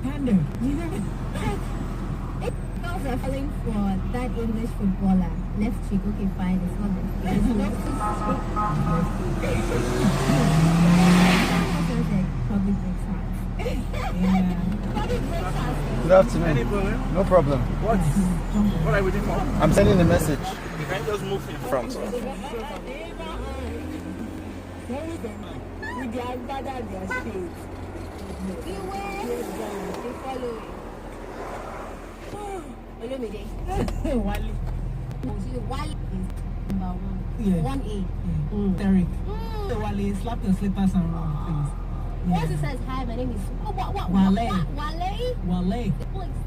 standard. Girls are falling for that English footballer. Left cheek, okay, fine. It's not the public breaks heart. Yeah. Public breaks heart. Good afternoon. No problem. What are you waiting for? I'm sending the message. You can just move in front. With their father, their street. Beware. They follow you. Olumide. Wally. Wally is number one. Yeah. 1A. Yeah. Derek. So Wally slapped your slippers and run, please. Yeah. Once he says hi, my name is Wale. Wale.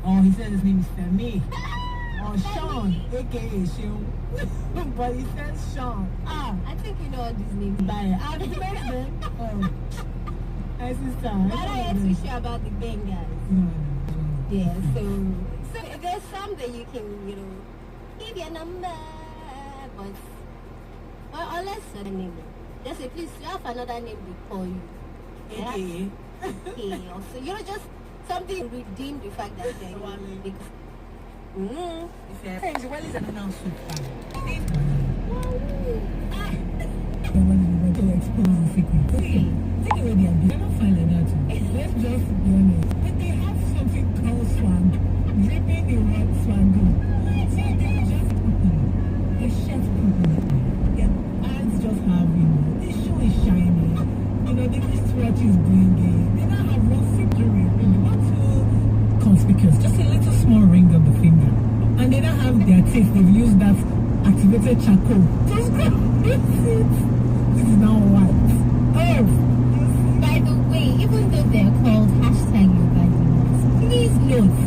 Oh, he says his name is Femi. Or Sean, aka Sean. But he says Sean. I think you know all these names. Bye. I'm the husband. My sister. Why don't you teach you about the gang guys? Yeah, so there's some that you can, give your number, but unless a name. Just say, please, you have another name they call you. Yeah? Okay. Also, just something redeem the fact that they're big. Hey, what is an announcement? To expose the secret. Okay. Take away the idea. I don't find like that. Let's just be honest. But they have something called swag. Dripping in what swag do. See, they just popular. They shut popular. Their ads just have, the show is shiny. The wristwatch is blingy. They don't have one simple ring. Not too conspicuous. Just a little small ring on the finger. And they don't have their teeth. They've used that activated charcoal. Just go. This is now white. Oh! By the way, even though they're called #Yoruba, please note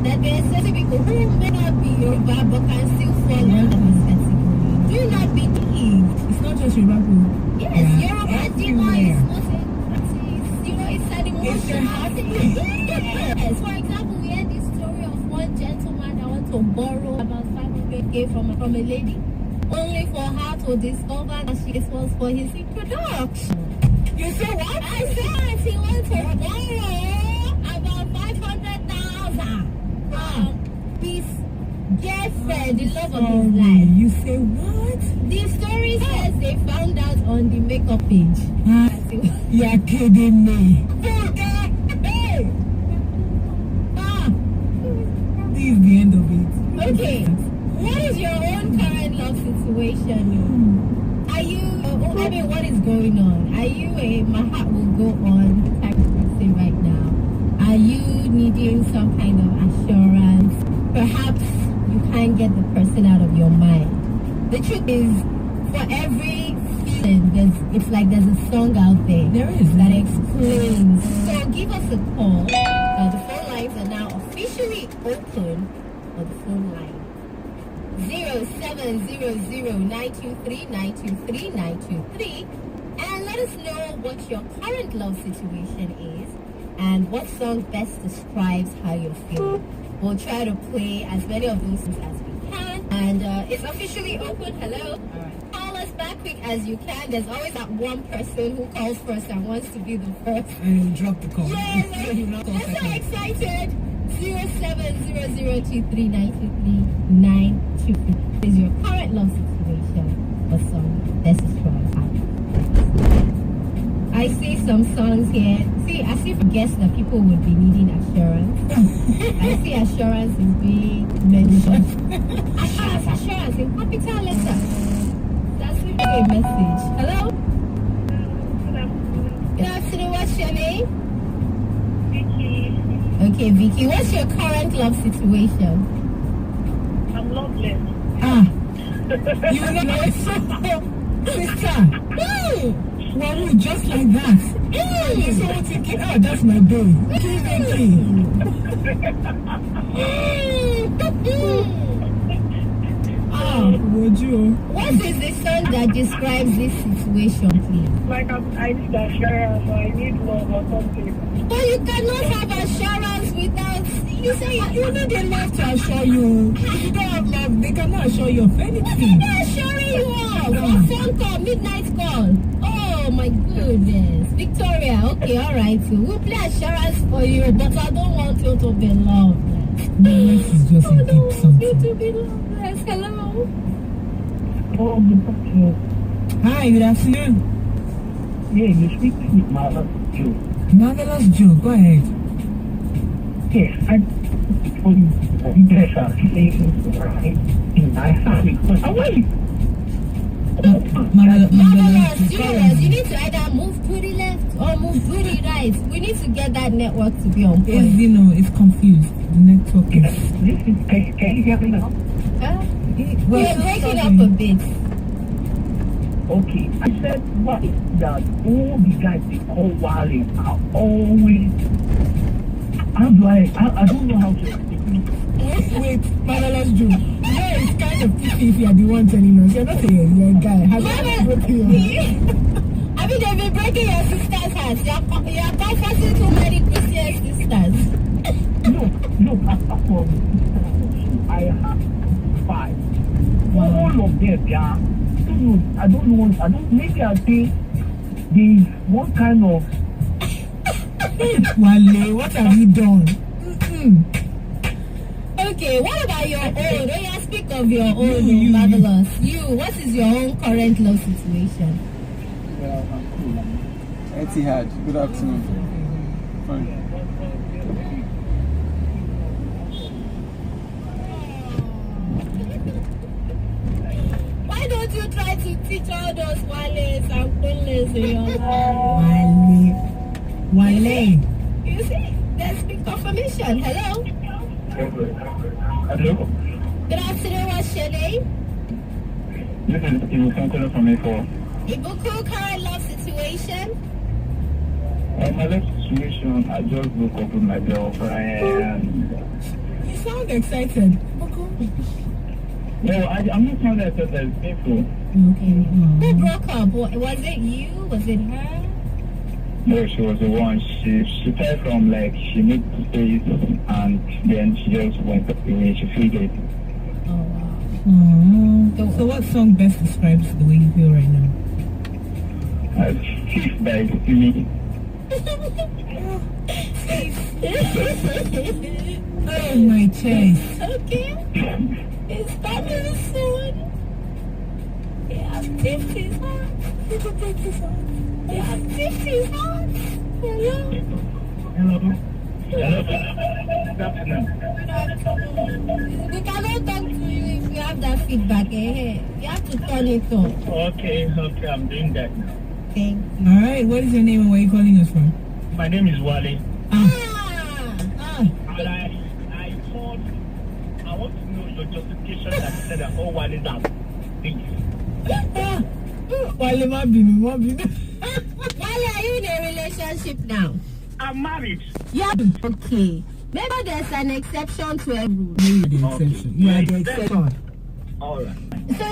that there are certain people who may not be Yoruba but can still fall under this category. Do not be deceived. It's not just Yoruba people. Yes, Yoruba demon is not it's an emotion. Yes, for example, we had this story of one gentleman that went to borrow about 500k from a lady, only for her to discover that she was for his introduction. You say what? I said he went to borrow about 500,000 from his girlfriend, the love of his life. You say what? The story says they found out on the makeup page. You're kidding me. Hey! This is the end of it. Okay. What is your own current love situation? Are you, what is going on? Are you my heart will go on type of person right now? Are you needing some kind of assurance? Perhaps you can't get the person out of your mind. The truth is, for every feeling, it's like there's a song out there. There is. That explains. So give us a call. The phone lines are now officially open on the phone line. 0700-923-923-923 and let us know what your current love situation is and what song best describes how you're feeling. We'll try to play as many of those songs as we can, and it's officially open. Hello. All right. Call us back quick as you can. There's always that one person who calls first and wants to be the first. And you drop the call. Yeah, I'm so excited. 0700-239-23923 is your current love situation or song best describes how you feel. I see some songs here. See, I see for guests that people would be needing assurance. I see assurance is being mentioned. Assurance in capital letters. That's a message. Hello? Good afternoon. What's your name? Okay, Vicky, what's your current love situation? I'm loveless. You know so, sister. Well, just like that. You so thinking, that's my boy. Vicky. Would you? What is the song that describes this situation, please? Like I need assurance, or I need love or something. But you cannot have assurance without. You say You need a love to assure you. If you don't have love, they cannot assure you of anything. they're assuring you of a phone call, midnight call. Oh my goodness. goodness. Victoria, okay, alright. So we'll play assurance for you, but I don't want you to be loveless. Loveless is just I a don't deep want you something. to be loveless. Hello. Oh, good afternoon. Hi, good afternoon. Yeah, you speak with Mother Joe. Marvelous Joe, go ahead. Yes, I told you there's a thing right in my family. But I wait. Marvelous, serious. You need to either move to the left or move to the right. We need to get that network to be on It's, point. you know, it's confused. The network is... Listen, can you hear me now? Huh? Well, You're breaking up a bit. Okay, I said why that all the guys they call Wale are always. How do I don't know how to explain. Wait, Marvelous Joe. Yeah, it's kind of iffy if you're the one telling us. You're not a guy. Have you ever broken your heart? I mean, they've been breaking your sister's heart. You're comforting too many Christian sisters. Look, apart from I have 5. All of them, yeah. Maybe I think there's one kind of. Wale, what have you done? Okay, what about your own? When you speak of your own, You. Marvelous. What is your own current love situation? Well, I'm cool. Etihad, good afternoon. Fine. Why don't you try to teach all those Wales and Kunles in your life? Wale. You see, there's big confirmation. Hello? Hello? Good afternoon, what's your name? This is Ibukunle from A4. Ibuku, current love situation? My life situation, I just broke up with my girlfriend. You sound excited. No, I'm not trying to say that it's painful. Okay. Who broke up? Was it you? Was it her? No, she was the one. She fell from she made space and then she just went away. She figured. Oh, wow. So what song best describes the way you feel right now? She's by me. Oh, my chest. Okay. It's coming soon. Yeah, tipped his heart. Yeah, tipped his heart. Hello? Hello. Hello. Good afternoon. Good afternoon. We cannot talk to you if you have that feedback. You have to turn it off. Okay, I'm doing that now. Thank you. All right, what is your name and where are you calling us from? My name is Wale. Ah. And I thought I want to know your justification that you said that all Wales are things. Wale, ma binu. Why are you in a relationship now? I'm married. Yeah. Okay. Maybe there's an exception to every rule. You're the exception. You are the exception. All right. So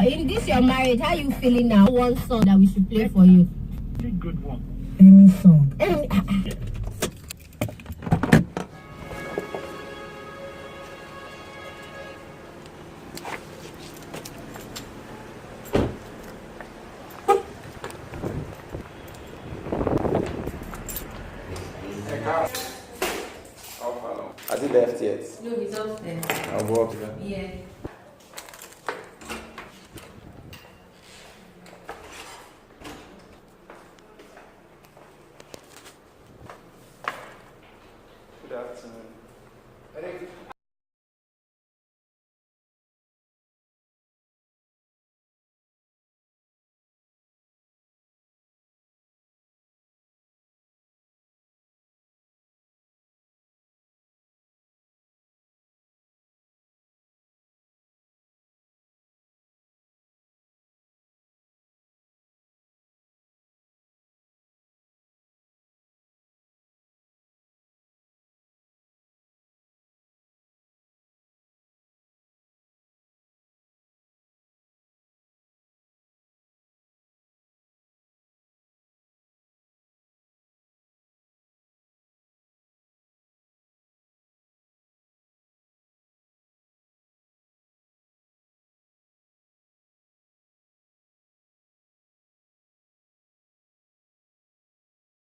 in this you're married. How you feeling now? One song that we should play for you. It's a good one. Any song. Has he left yet? No, he's upstairs. I'll go up there. Yeah. Good afternoon. Eric.